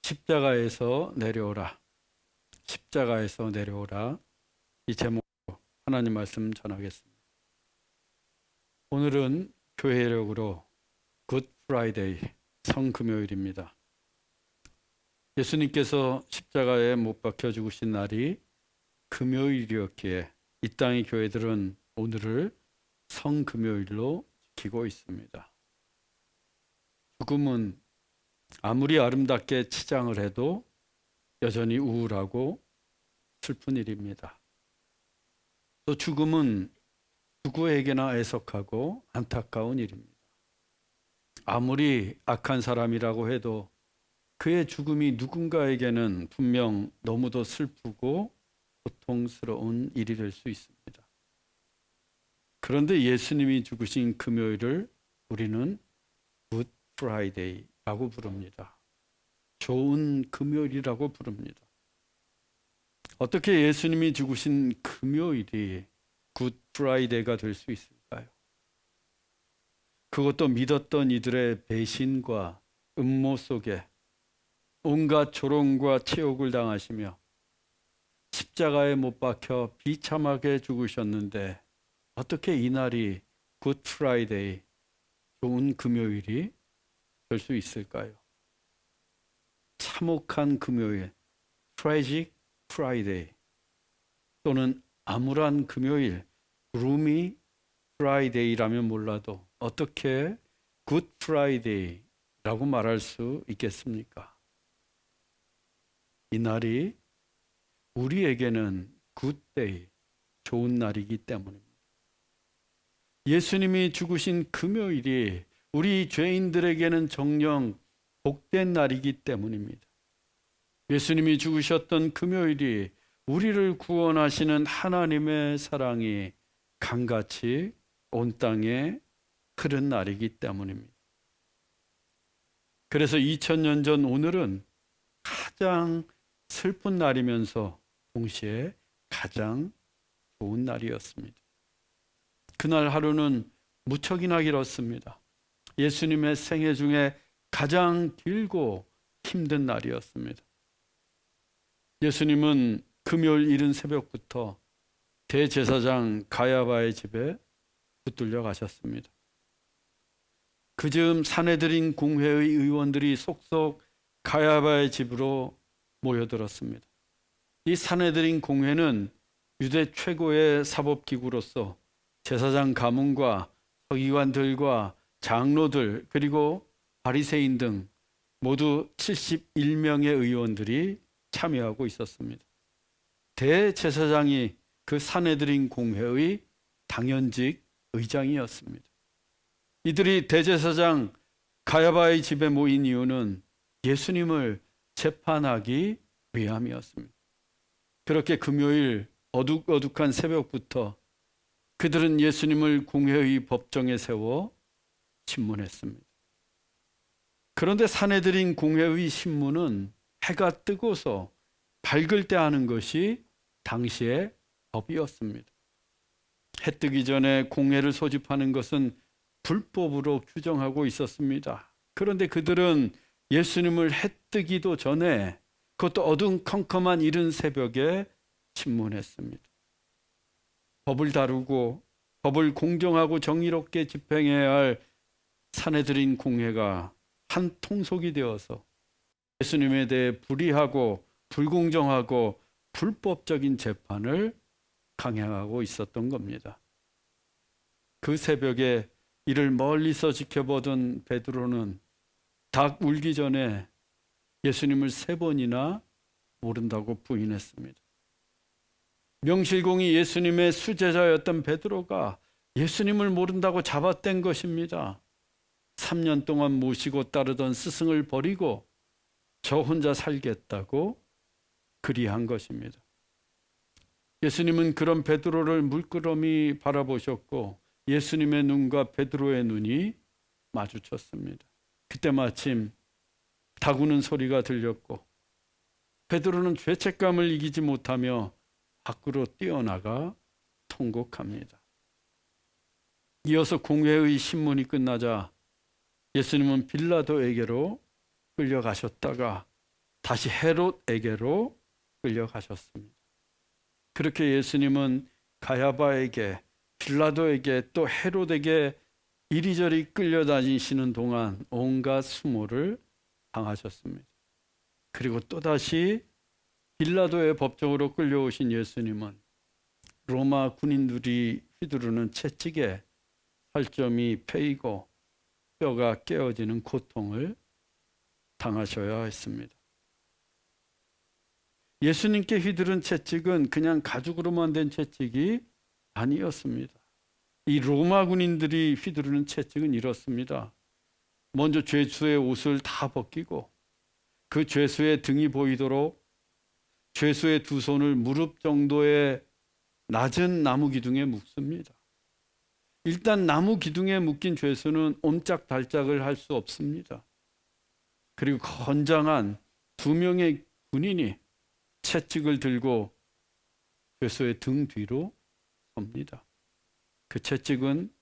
십자가에서 내려오라. 십자가에서 내려오라. 이 제목으로 하나님 말씀 전하겠습니다. 오늘은 교회력으로 굿 프라이데이 성금요일입니다. 예수님께서 십자가에 못 박혀 죽으신 날이 금요일이었기에 이 땅의 교회들은 오늘을 성금요일로 지키고 있습니다. 죽음은 아무리 아름답게 치장을 해도 여전히 우울하고 슬픈 일입니다. 또 죽음은 누구에게나 애석하고 안타까운 일입니다. 아무리 악한 사람이라고 해도 그의 죽음이 누군가에게는 분명 너무도 슬프고 고통스러운 일이 될 수 있습니다. 그런데 예수님이 죽으신 금요일을 우리는 굿 프라이데이라고 부릅니다. 좋은 금요일이라고 부릅니다. 어떻게 예수님이 죽으신 금요일이 굿 프라이데이가 될 수 있을까요? 그것도 믿었던 이들의 배신과 음모 속에 온갖 조롱과 치욕을 당하시며 십자가에 못 박혀 비참하게 죽으셨는데 어떻게 이 날이 굿 프라이데이, 좋은 금요일이 될 수 있을까요? 참혹한 금요일, 트래직 프라이데이, 또는 암울한 금요일, gloomy 프라이데이라면 몰라도 어떻게 굿 프라이데이라고 말할 수 있겠습니까? 이 날이 우리에게는 굿데이, 좋은 날이기 때문입니다. 예수님이 죽으신 금요일이 우리 죄인들에게는 정녕 복된 날이기 때문입니다. 예수님이 죽으셨던 금요일이 우리를 구원하시는 하나님의 사랑이 강같이 온 땅에 흐른 날이기 때문입니다. 그래서 2000년 전 오늘은 가장 슬픈 날이면서 동시에 가장 좋은 날이었습니다. 그날 하루는 무척이나 길었습니다. 예수님의 생애 중에 가장 길고 힘든 날이었습니다. 예수님은 금요일 이른 새벽부터 대제사장 가야바의 집에 붙들려 가셨습니다. 그 즈음 산헤드린 공회의 의원들이 속속 가야바의 집으로 모여들었습니다. 이 산헤드린 공회는 유대 최고의 사법기구로서 제사장 가문과 서기관들과 장로들 그리고 바리새인 등 모두 71명의 의원들이 참여하고 있었습니다. 대제사장이 그 산헤드린 공회의 당연직 의장이었습니다. 이들이 대제사장 가야바의 집에 모인 이유는 예수님을 재판하기 위함이었습니다. 그렇게 금요일 어둑어둑한 새벽부터 그들은 예수님을 공회의 법정에 세워 신문했습니다. 그런데 산헤드린 공회의 신문은 해가 뜨고서 밝을 때 하는 것이 당시의 법이었습니다. 해 뜨기 전에 공회를 소집하는 것은 불법으로 규정하고 있었습니다. 그런데 그들은 예수님을 해 뜨기도 전에, 그것도 어두컴컴한 이른 새벽에 신문했습니다. 법을 다루고 법을 공정하고 정의롭게 집행해야 할 산헤드린 공회가 한 통속이 되어서 예수님에 대해 불의하고 불공정하고 불법적인 재판을 강행하고 있었던 겁니다. 그 새벽에 이를 멀리서 지켜보던 베드로는 닭 울기 전에 예수님을 3번이나 모른다고 부인했습니다. 명실공히 예수님의 수제자였던 베드로가 예수님을 모른다고 잡아댄 것입니다. 3년 동안 모시고 따르던 스승을 버리고 저 혼자 살겠다고 그리한 것입니다. 예수님은 그런 베드로를 물끄러미 바라보셨고 예수님의 눈과 베드로의 눈이 마주쳤습니다. 그때 마침 닭 우는 소리가 들렸고 베드로는 죄책감을 이기지 못하며 밖으로 뛰어나가 통곡합니다. 이어서 공회의 신문이 끝나자 예수님은 빌라도에게로 끌려가셨다가 다시 헤롯에게로 끌려가셨습니다. 그렇게 예수님은 가야바에게, 빌라도에게, 또 헤롯에게 이리저리 끌려다니시는 동안 온갖 수모를 당하셨습니다. 그리고 또다시 빌라도의 법정으로 끌려오신 예수님은 로마 군인들이 휘두르는 채찍에 살점이 패이고 뼈가 깨어지는 고통을 당하셔야 했습니다. 예수님께 휘두른 채찍은 그냥 가죽으로만 된 채찍이 아니었습니다. 이 로마 군인들이 휘두르는 채찍은 이렇습니다. 먼저 죄수의 옷을 다 벗기고 그 죄수의 등이 보이도록 죄수의 두 손을 무릎 정도의 낮은 나무 기둥에 묶습니다. 일단 나무 기둥에 묶인 죄수는 옴짝달짝을 할 수 없습니다. 그리고 건장한 두 명의 군인이 채찍을 들고 죄수의 등 뒤로 섭니다. 그 채찍은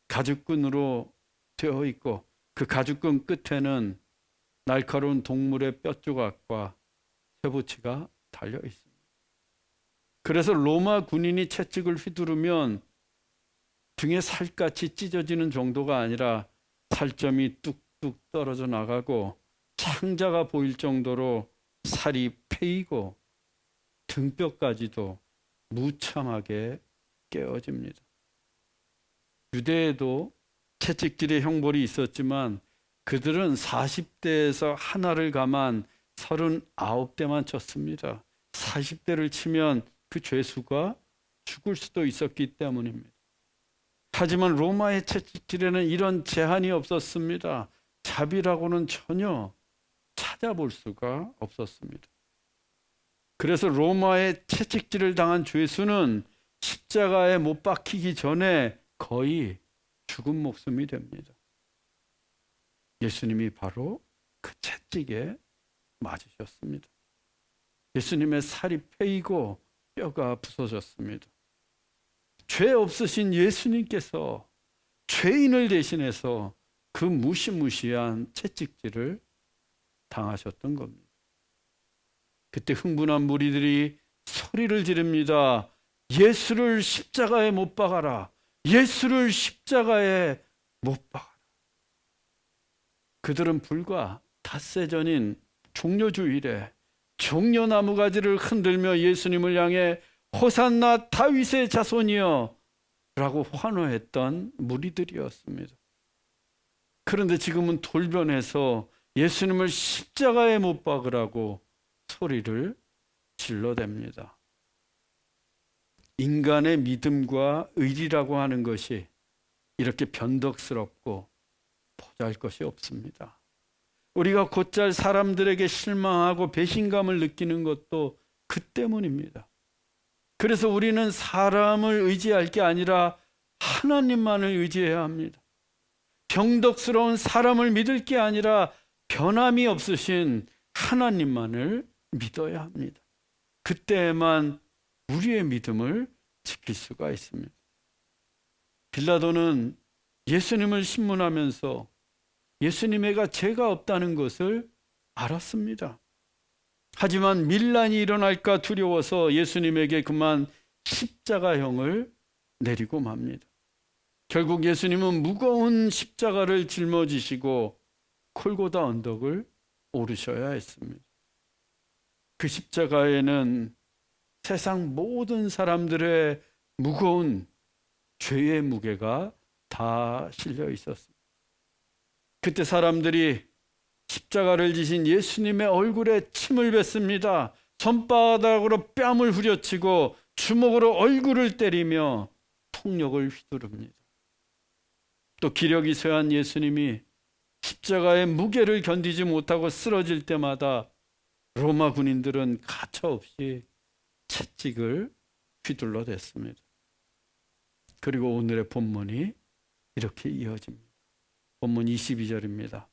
가죽끈으로 되어 있고 그 가죽끈 끝에는 날카로운 동물의 뼈조각과 쇠붙이가 달려 있습니다. 그래서 로마 군인이 채찍을 휘두르면 등에 살갗이 찢어지는 정도가 아니라 살점이 뚝뚝 떨어져 나가고 창자가 보일 정도로 살이 패이고 등뼈까지도 무참하게 깨어집니다. 유대에도 채찍질의 형벌이 있었지만 그들은 40대에서 하나를 감한 39대만 쳤습니다. 40대를 치면 그 죄수가 죽을 수도 있었기 때문입니다. 하지만 로마의 채찍질에는 이런 제한이 없었습니다. 자비라고는 전혀 찾아볼 수가 없었습니다. 그래서 로마의 채찍질을 당한 죄수는 십자가에 못 박히기 전에 거의 죽은 목숨이 됩니다. 예수님이 바로 그 채찍에 맞으셨습니다. 예수님의 살이 패이고 뼈가 부서졌습니다. 죄 없으신 예수님께서 죄인을 대신해서 그 무시무시한 채찍질을 당하셨던 겁니다. 그때 흥분한 무리들이 소리를 지릅니다. 예수를 십자가에 못 박아라. 예수를 십자가에 못 박아라. 그들은 불과 닷새 전인 종려주일에 종려나무 가지를 흔들며 예수님을 향해 호산나 다윗의 자손이여 라고 환호했던 무리들이었습니다. 그런데 지금은 돌변해서 예수님을 십자가에 못 박으라고 소리를 질러댑니다. 인간의 믿음과 의리라고 하는 것이 이렇게 변덕스럽고 보잘것이 없습니다. 우리가 곧잘 사람들에게 실망하고 배신감을 느끼는 것도 그 때문입니다. 그래서 우리는 사람을 의지할 게 아니라 하나님만을 의지해야 합니다. 병덕스러운 사람을 믿을 게 아니라 변함이 없으신 하나님만을 믿어야 합니다. 그때에만 우리의 믿음을 지킬 수가 있습니다. 빌라도는 예수님을 신문하면서 예수님에게 죄가 없다는 것을 알았습니다. 하지만 밀란이 일어날까 두려워서 예수님에게 그만 십자가형을 내리고 맙니다. 결국 예수님은 무거운 십자가를 짊어지시고 골고다 언덕을 오르셔야 했습니다. 그 십자가에는 세상 모든 사람들의 무거운 죄의 무게가 다 실려 있었습니다. 그때 사람들이 십자가를 지신 예수님의 얼굴에 침을 뱉습니다. 손바닥으로 뺨을 후려치고 주먹으로 얼굴을 때리며 폭력을 휘두릅니다. 또 기력이 쇠한 예수님이 십자가의 무게를 견디지 못하고 쓰러질 때마다 로마 군인들은 가차없이 채찍을 휘둘러댔습니다. 그리고 오늘의 본문이 이렇게 이어집니다. 본문 22절입니다.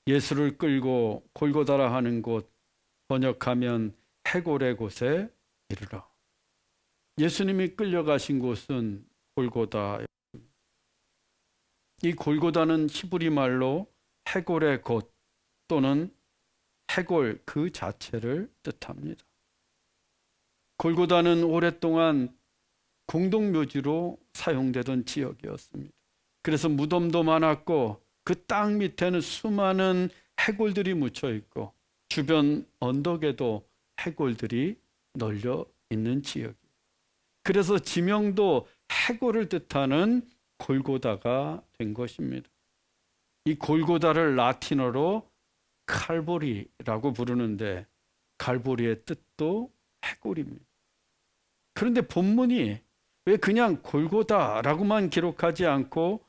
예수를 끌고 골고다라 하는 곳, 번역하면 해골의 곳에 이르러. 예수님이 끌려가신 곳은 골고다. 이 골고다는 히브리 말로 해골의 곳 또는 해골 그 자체를 뜻합니다. 골고다는 오랫동안 공동묘지로 사용되던 지역이었습니다. 그래서 무덤도 많았고 그 땅 밑에는 수많은 해골들이 묻혀 있고 주변 언덕에도 해골들이 널려 있는 지역이에요. 그래서 지명도 해골을 뜻하는 골고다가 된 것입니다. 이 골고다를 라틴어로 칼보리라고 부르는데 칼보리의 뜻도 해골입니다. 그런데 본문이 왜 그냥 골고다라고만 기록하지 않고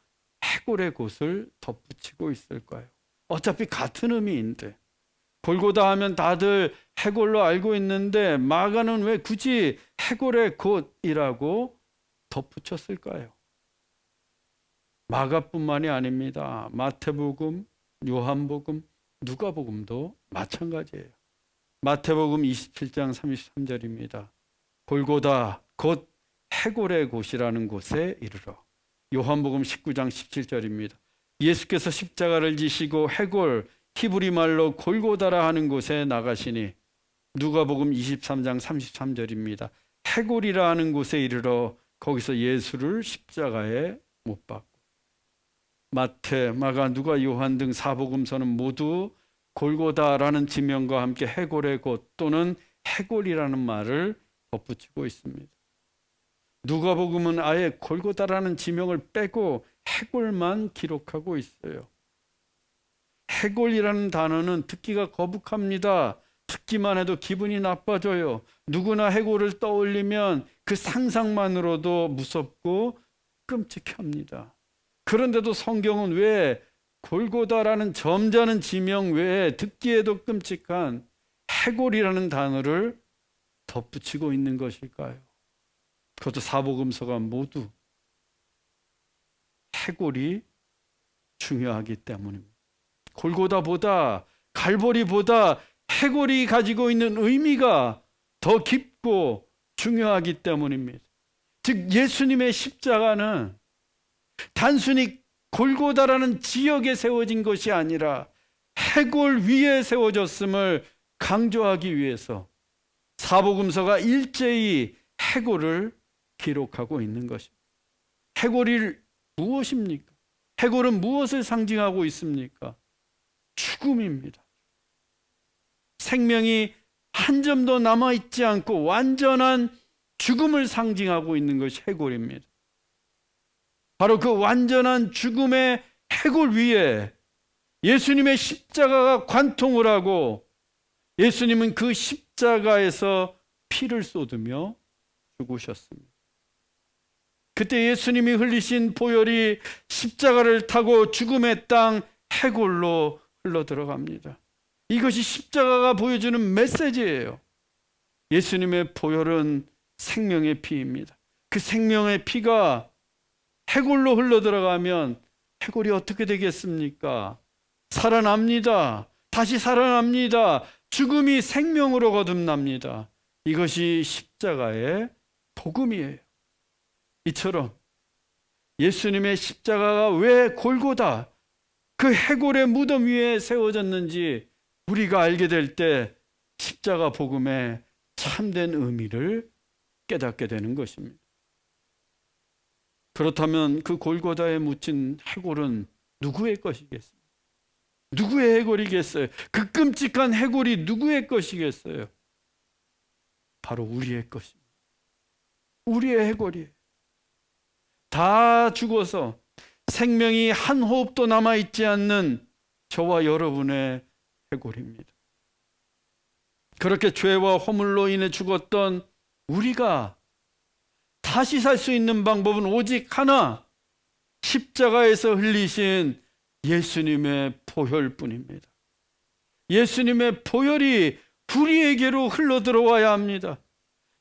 해골의 곳을 덧붙이고 있을까요? 어차피 같은 의미인데 골고다 하면 다들 해골로 알고 있는데 마가는 왜 굳이 해골의 곳이라고 덧붙였을까요? 마가뿐만이 아닙니다. 마태복음, 요한복음, 누가복음도 마찬가지예요. 마태복음 27장 33절입니다. 골고다 곧 해골의 곳이라는 곳에 이르러. 요한복음 19장 17절입니다. 예수께서 십자가를 지시고 해골 히브리 말로 골고다라 하는 곳에 나가시니. 누가복음 23장 33절입니다. 해골이라 하는 곳에 이르러 거기서 예수를 십자가에 못 박고. 마태, 마가, 누가, 요한 등 사복음서는 모두 골고다라는 지명과 함께 해골의 곳 또는 해골이라는 말을 덧붙이고 있습니다. 누가복음은 아예 골고다라는 지명을 빼고 해골만 기록하고 있어요. 해골이라는 단어는 듣기가 거북합니다. 듣기만 해도 기분이 나빠져요. 누구나 해골을 떠올리면 그 상상만으로도 무섭고 끔찍합니다. 그런데도 성경은 왜 골고다라는 점잖은 지명 외에 듣기에도 끔찍한 해골이라는 단어를 덧붙이고 있는 것일까요? 그것도 사복음서가 모두 해골이 중요하기 때문입니다. 골고다보다 갈보리보다 해골이 가지고 있는 의미가 더 깊고 중요하기 때문입니다. 즉 예수님의 십자가는 단순히 골고다라는 지역에 세워진 것이 아니라 해골 위에 세워졌음을 강조하기 위해서 사복음서가 일제히 해골을 기록하고 있는 것입니다. 해골이 무엇입니까? 해골은 무엇을 상징하고 있습니까? 죽음입니다. 생명이 한 점도 남아있지 않고 완전한 죽음을 상징하고 있는 것이 해골입니다. 바로 그 완전한 죽음의 해골 위에 예수님의 십자가가 관통을 하고 예수님은 그 십자가에서 피를 쏟으며 죽으셨습니다. 그때 예수님이 흘리신 보혈이 십자가를 타고 죽음의 땅 해골로 흘러 들어갑니다. 이것이 십자가가 보여주는 메시지예요. 예수님의 보혈은 생명의 피입니다. 그 생명의 피가 해골로 흘러 들어가면 해골이 어떻게 되겠습니까? 살아납니다. 다시 살아납니다. 죽음이 생명으로 거듭납니다. 이것이 십자가의 복음이에요. 이처럼 예수님의 십자가가 왜 골고다 그 해골의 무덤 위에 세워졌는지 우리가 알게 될 때 십자가 복음의 참된 의미를 깨닫게 되는 것입니다. 그렇다면 그 골고다에 묻힌 해골은 누구의 것이겠습니까? 누구의 해골이겠어요? 그 끔찍한 해골이 누구의 것이겠어요? 바로 우리의 것입니다. 우리의 해골이에요. 다 죽어서 생명이 한 호흡도 남아있지 않는 저와 여러분의 해골입니다. 그렇게 죄와 허물로 인해 죽었던 우리가 다시 살 수 있는 방법은 오직 하나, 십자가에서 흘리신 예수님의 보혈뿐입니다. 예수님의 보혈이 우리에게로 흘러 들어와야 합니다.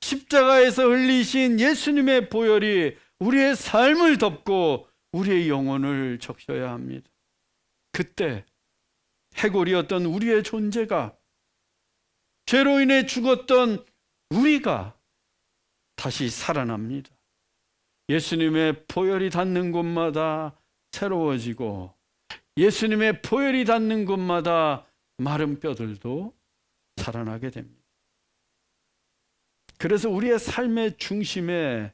십자가에서 흘리신 예수님의 보혈이 우리의 삶을 덮고 우리의 영혼을 적셔야 합니다. 그때 해골이었던 우리의 존재가, 죄로 인해 죽었던 우리가 다시 살아납니다. 예수님의 보혈이 닿는 곳마다 새로워지고 예수님의 보혈이 닿는 곳마다 마른 뼈들도 살아나게 됩니다. 그래서 우리의 삶의 중심에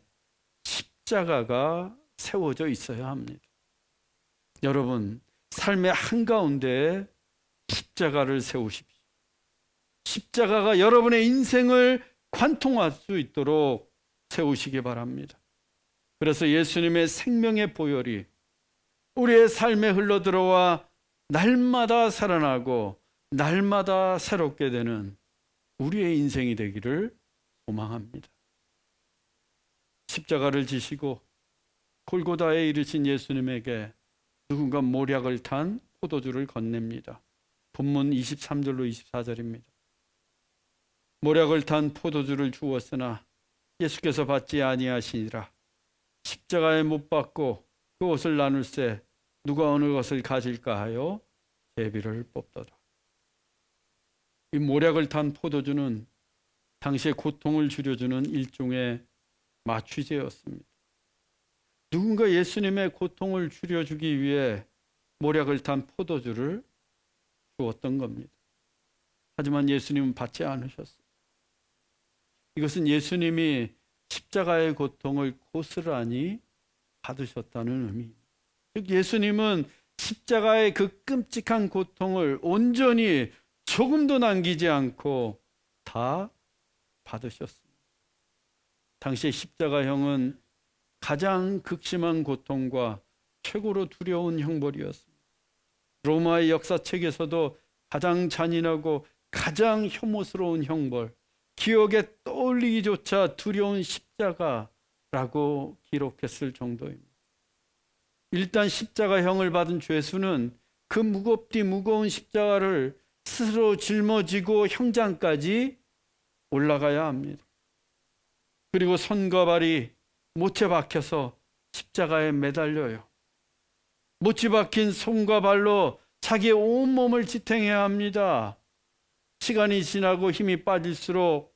십자가가 세워져 있어야 합니다. 여러분, 삶의 한가운데에 십자가를 세우십시오. 십자가가 여러분의 인생을 관통할 수 있도록 세우시기 바랍니다. 그래서 예수님의 생명의 보혈이 우리의 삶에 흘러들어와 날마다 살아나고 날마다 새롭게 되는 우리의 인생이 되기를 소망합니다. 십자가를 지시고 골고다에 이르신 예수님에게 누군가 모략을 탄 포도주를 건넵니다. 본문 23절로 24절입니다. 모략을 탄 포도주를 주었으나 예수께서 받지 아니하시니라. 십자가에 못 박고 그 옷을 나눌세 누가 어느 것을 가질까 하여 제비를 뽑더라. 이 모략을 탄 포도주는 당시의 고통을 줄여주는 일종의 마취제였습니다. 누군가 예수님의 고통을 줄여주기 위해 모략을 탄 포도주를 주었던 겁니다. 하지만 예수님은 받지 않으셨어요. 이것은 예수님이 십자가의 고통을 고스란히 받으셨다는 의미입니다. 즉 예수님은 십자가의 그 끔찍한 고통을 온전히 조금도 남기지 않고 다 받으셨습니다. 당시의 십자가형은 가장 극심한 고통과 최고로 두려운 형벌이었습니다. 로마의 역사책에서도 가장 잔인하고 가장 혐오스러운 형벌, 기억에 떠올리기조차 두려운 십자가라고 기록했을 정도입니다. 일단 십자가형을 받은 죄수는 그 무겁디 무거운 십자가를 스스로 짊어지고 형장까지 올라가야 합니다. 그리고 손과 발이 못에 박혀서 십자가에 매달려요. 못이 박힌 손과 발로 자기의 온몸을 지탱해야 합니다. 시간이 지나고 힘이 빠질수록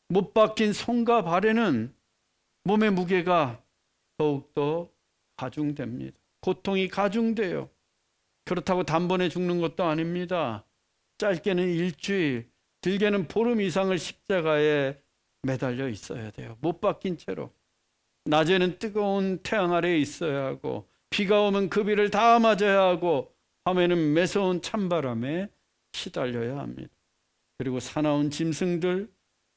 못 박힌 손과 발에는 몸의 무게가 더욱더 가중됩니다. 고통이 가중돼요. 그렇다고 단번에 죽는 것도 아닙니다. 짧게는 일주일, 길게는 보름 이상을 십자가에 매달려 있어야 돼요. 못 박힌 채로. 낮에는 뜨거운 태양 아래에 있어야 하고 비가 오면 그 비를 다 맞아야 하고 밤에는 매서운 찬바람에 시달려야 합니다. 그리고 사나운 짐승들,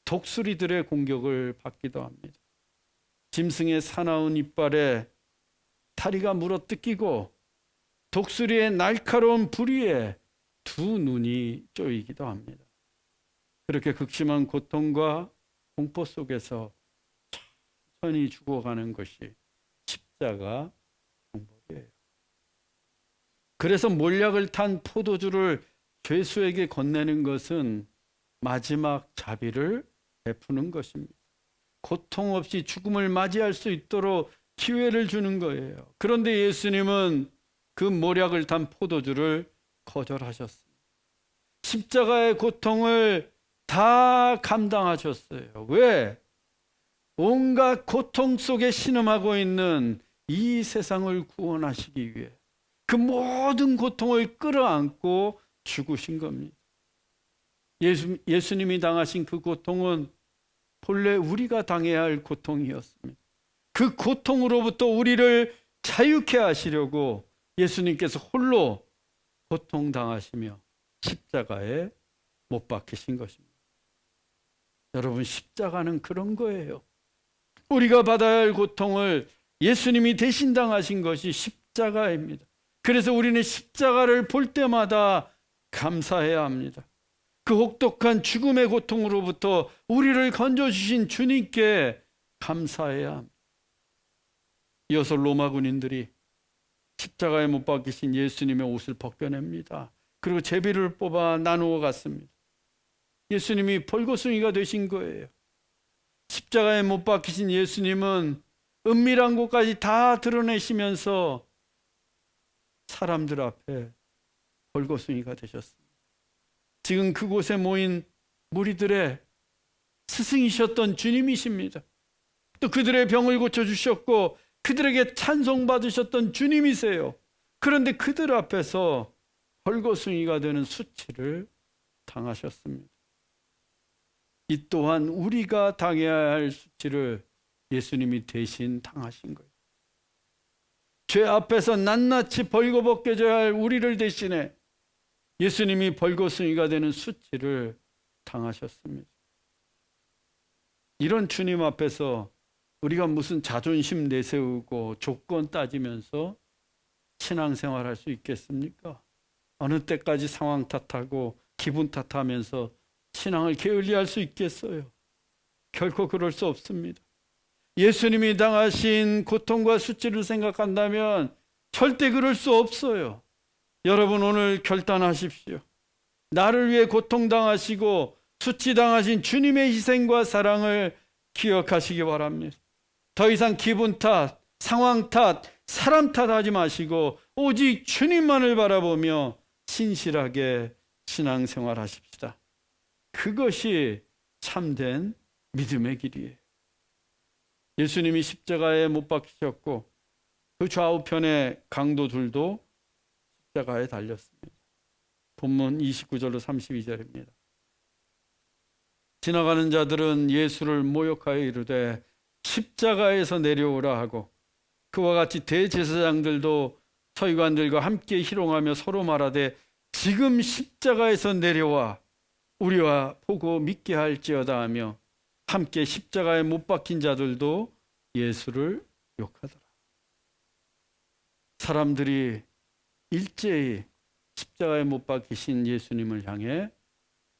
독수리들의 공격을 받기도 합니다. 짐승의 사나운 이빨에 다리가 물어뜯기고 독수리의 날카로운 부리에 두 눈이 쪼이기도 합니다. 그렇게 극심한 고통과 공포 속에서 천천히 죽어가는 것이 십자가 형벌이에요. 그래서 몰약을 탄 포도주를 죄수에게 건네는 것은 마지막 자비를 베푸는 것입니다. 고통 없이 죽음을 맞이할 수 있도록 기회를 주는 거예요. 그런데 예수님은 그 모략을 탄 포도주를 거절하셨습니다. 십자가의 고통을 다 감당하셨어요. 왜? 온갖 고통 속에 신음하고 있는 이 세상을 구원하시기 위해 그 모든 고통을 끌어안고 죽으신 겁니다. 예수님이 당하신 그 고통은 본래 우리가 당해야 할 고통이었습니다. 그 고통으로부터 우리를 자유케 하시려고 예수님께서 홀로 고통당하시며 십자가에 못 박히신 것입니다. 여러분, 십자가는 그런 거예요. 우리가 받아야 할 고통을 예수님이 대신 당하신 것이 십자가입니다. 그래서 우리는 십자가를 볼 때마다 감사해야 합니다. 그 혹독한 죽음의 고통으로부터 우리를 건져주신 주님께 감사해야 합니다. 이어서 로마 군인들이 십자가에 못 박히신 예수님의 옷을 벗겨냅니다. 그리고 제비를 뽑아 나누어 갔습니다. 예수님이 벌거숭이가 되신 거예요. 십자가에 못 박히신 예수님은 은밀한 곳까지 다 드러내시면서 사람들 앞에 벌거숭이가 되셨습니다. 지금 그곳에 모인 무리들의 스승이셨던 주님이십니다. 또 그들의 병을 고쳐주셨고 그들에게 찬송받으셨던 주님이세요. 그런데 그들 앞에서 벌거숭이가 되는 수치를 당하셨습니다. 이 또한 우리가 당해야 할 수치를 예수님이 대신 당하신 거예요. 죄 앞에서 낱낱이 벌거벗겨져야 할 우리를 대신해 예수님이 벌거숭이가 되는 수치를 당하셨습니다. 이런 주님 앞에서 우리가 무슨 자존심 내세우고 조건 따지면서 신앙생활할 수 있겠습니까? 어느 때까지 상황 탓하고 기분 탓하면서 신앙을 게을리할 수 있겠어요? 결코 그럴 수 없습니다. 예수님이 당하신 고통과 수치를 생각한다면 절대 그럴 수 없어요. 여러분 오늘 결단하십시오. 나를 위해 고통당하시고 수치당하신 주님의 희생과 사랑을 기억하시기 바랍니다. 더 이상 기분 탓, 상황 탓, 사람 탓하지 마시고 오직 주님만을 바라보며 신실하게 신앙생활 하십시다. 그것이 참된 믿음의 길이에요. 예수님이 십자가에 못 박히셨고 그 좌우편의 강도들도 십자가에 달렸습니다. 본문 29절로 32절입니다. 지나가는 자들은 예수를 모욕하여 이르되 십자가에서 내려오라 하고 그와 같이 대제사장들도 서기관들과 함께 희롱하며 서로 말하되 지금 십자가에서 내려와 우리와 보고 믿게 할지어다 하며 함께 십자가에 못 박힌 자들도 예수를 욕하더라. 사람들이 일제히 십자가에 못 박히신 예수님을 향해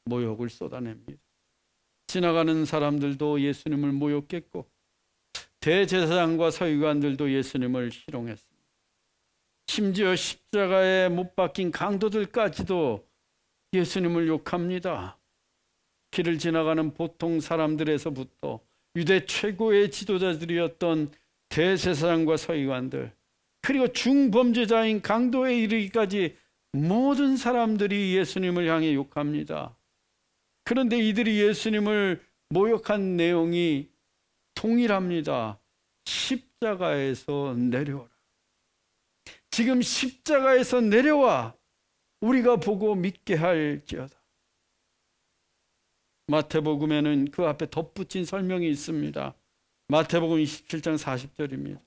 모욕을 쏟아냅니다. 지나가는 사람들도 예수님을 모욕했고 대제사장과 서기관들도 예수님을 희롱했습니다. 심지어 십자가에 못 박힌 강도들까지도 예수님을 욕합니다. 길을 지나가는 보통 사람들에서부터 유대 최고의 지도자들이었던 대제사장과 서기관들 그리고 중범죄자인 강도에 이르기까지 모든 사람들이 예수님을 향해 욕합니다. 그런데 이들이 예수님을 모욕한 내용이 동일합니다. 십자가에서 내려오라. 지금 십자가에서 내려와 우리가 보고 믿게 할지어다. 마태복음에는 그 앞에 덧붙인 설명이 있습니다. 마태복음 27장 40절입니다.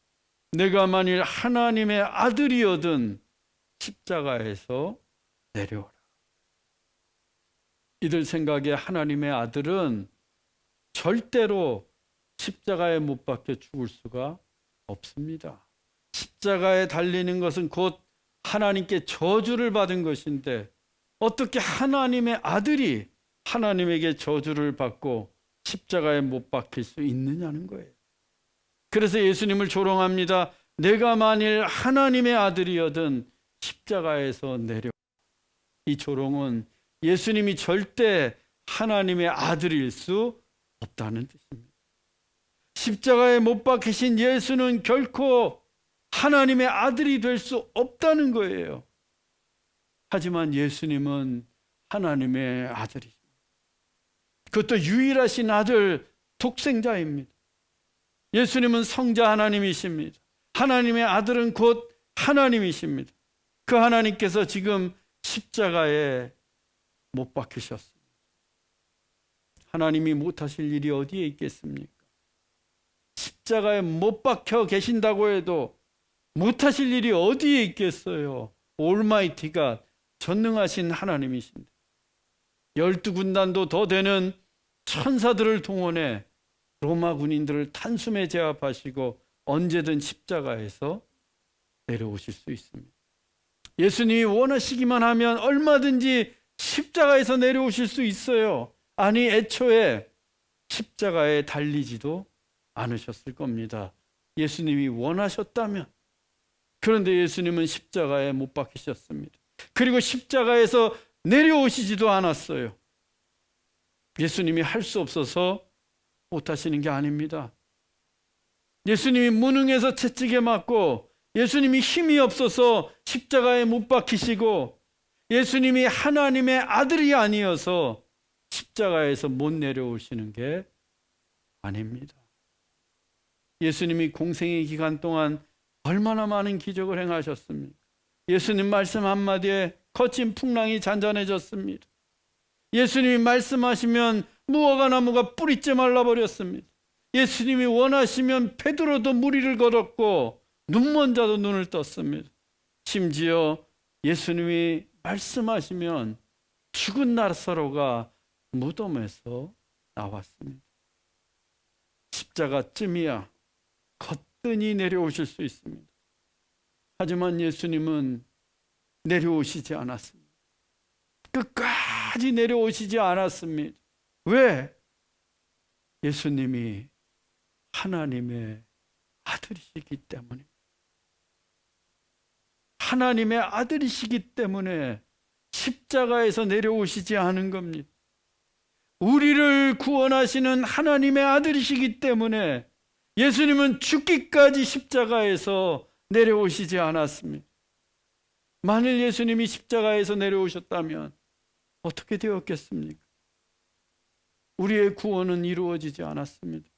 내가 만일 하나님의 아들이거든 십자가에서 내려오라. 이들 생각에 하나님의 아들은 절대로 십자가에 못 박혀 죽을 수가 없습니다. 십자가에 달리는 것은 곧 하나님께 저주를 받은 것인데 어떻게 하나님의 아들이 하나님에게 저주를 받고 십자가에 못 박힐 수 있느냐는 거예요. 그래서 예수님을 조롱합니다. 내가 만일 하나님의 아들이거든 십자가에서 내려. 이 조롱은 예수님이 절대 하나님의 아들일 수 없다는 뜻입니다. 십자가에 못 박히신 예수는 결코 하나님의 아들이 될 수 없다는 거예요. 하지만 예수님은 하나님의 아들이십니다. 그것도 유일하신 아들, 독생자입니다. 예수님은 성자 하나님이십니다. 하나님의 아들은 곧 하나님이십니다. 그 하나님께서 지금 십자가에 못 박히셨습니다. 하나님이 못하실 일이 어디에 있겠습니까? 십자가에 못 박혀 계신다고 해도 못하실 일이 어디에 있겠어요? 올마이티가 전능하신 하나님이신데 12군단도 더 되는 천사들을 동원해 로마 군인들을 단숨에 제압하시고 언제든 십자가에서 내려오실 수 있습니다. 예수님이 원하시기만 하면 얼마든지 십자가에서 내려오실 수 있어요. 아니 애초에 십자가에 달리지도 않으셨을 겁니다. 예수님이 원하셨다면. 그런데 예수님은 십자가에 못 박히셨습니다. 그리고 십자가에서 내려오시지도 않았어요. 예수님이 할 수 없어서 못하시는 게 아닙니다. 예수님이 무능해서 채찍에 맞고 예수님이 힘이 없어서 십자가에 못 박히시고 예수님이 하나님의 아들이 아니어서 십자가에서 못 내려오시는 게 아닙니다. 예수님이 공생의 기간 동안 얼마나 많은 기적을 행하셨습니까? 예수님 말씀 한마디에 거친 풍랑이 잔잔해졌습니다. 예수님이 말씀하시면 무화과 나무가 뿌리째 말라버렸습니다. 예수님이 원하시면 베드로도 무리를 걸었고 눈먼 자도 눈을 떴습니다. 심지어 예수님이 말씀하시면 죽은 나사로가 무덤에서 나왔습니다. 십자가쯤이야 거뜬히 내려오실 수 있습니다. 하지만 예수님은 내려오시지 않았습니다. 끝까지 내려오시지 않았습니다. 왜? 예수님이 하나님의 아들이시기 때문입니다. 하나님의 아들이시기 때문에 십자가에서 내려오시지 않은 겁니다. 우리를 구원하시는 하나님의 아들이시기 때문에 예수님은 죽기까지 십자가에서 내려오시지 않았습니다. 만일 예수님이 십자가에서 내려오셨다면 어떻게 되었겠습니까? 우리의 구원은 이루어지지 않았습니다.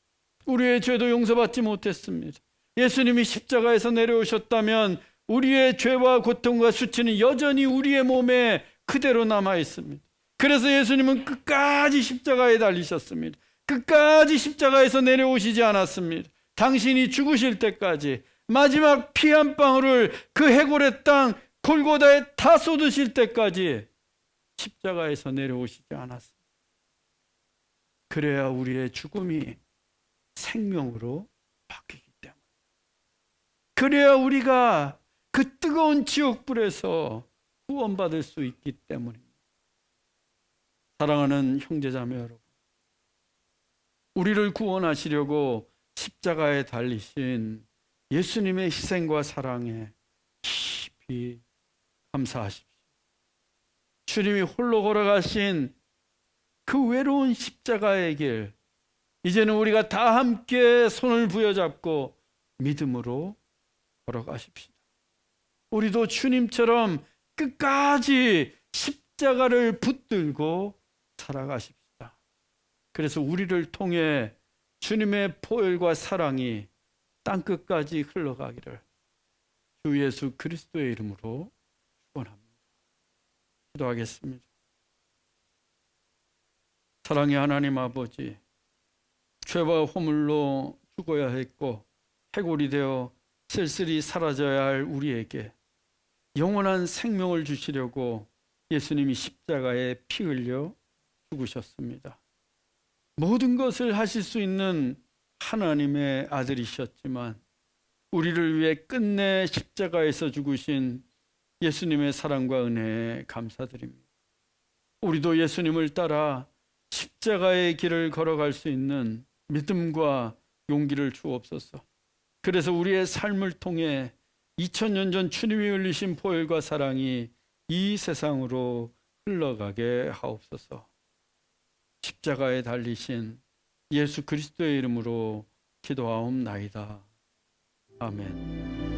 우리의 죄도 용서받지 못했습니다. 예수님이 십자가에서 내려오셨다면 우리의 죄와 고통과 수치는 여전히 우리의 몸에 그대로 남아 있습니다. 그래서 예수님은 끝까지 십자가에 달리셨습니다. 끝까지 십자가에서 내려오시지 않았습니다. 당신이 죽으실 때까지, 마지막 피 한 방울을 그 해골의 땅 골고다에 다 쏟으실 때까지 십자가에서 내려오시지 않았습니다. 그래야 우리의 죽음이 생명으로 바뀌기 때문에, 그래야 우리가 그 뜨거운 지옥불에서 구원받을 수 있기 때문입니다. 사랑하는 형제자매 여러분, 우리를 구원하시려고 십자가에 달리신 예수님의 희생과 사랑에 깊이 감사하십시오. 주님이 홀로 걸어가신 그 외로운 십자가의 길, 이제는 우리가 다 함께 손을 부여잡고 믿음으로 걸어가십시다. 우리도 주님처럼 끝까지 십자가를 붙들고 살아가십시다. 그래서 우리를 통해 주님의 보혈과 사랑이 땅끝까지 흘러가기를 주 예수 그리스도의 이름으로 축원합니다. 기도하겠습니다. 사랑의 하나님 아버지, 죄와 허물로 죽어야 했고 해골이 되어 쓸쓸히 사라져야 할 우리에게 영원한 생명을 주시려고 예수님이 십자가에 피 흘려 죽으셨습니다. 모든 것을 하실 수 있는 하나님의 아들이셨지만 우리를 위해 끝내 십자가에서 죽으신 예수님의 사랑과 은혜에 감사드립니다. 우리도 예수님을 따라 십자가의 길을 걸어갈 수 있는 믿음과 용기를 주옵소서. 그래서 우리의 삶을 통해 2000년 전 주님이 흘리신 보혈과 사랑이 이 세상으로 흘러가게 하옵소서. 십자가에 달리신 예수 그리스도의 이름으로 기도하옵나이다. 아멘.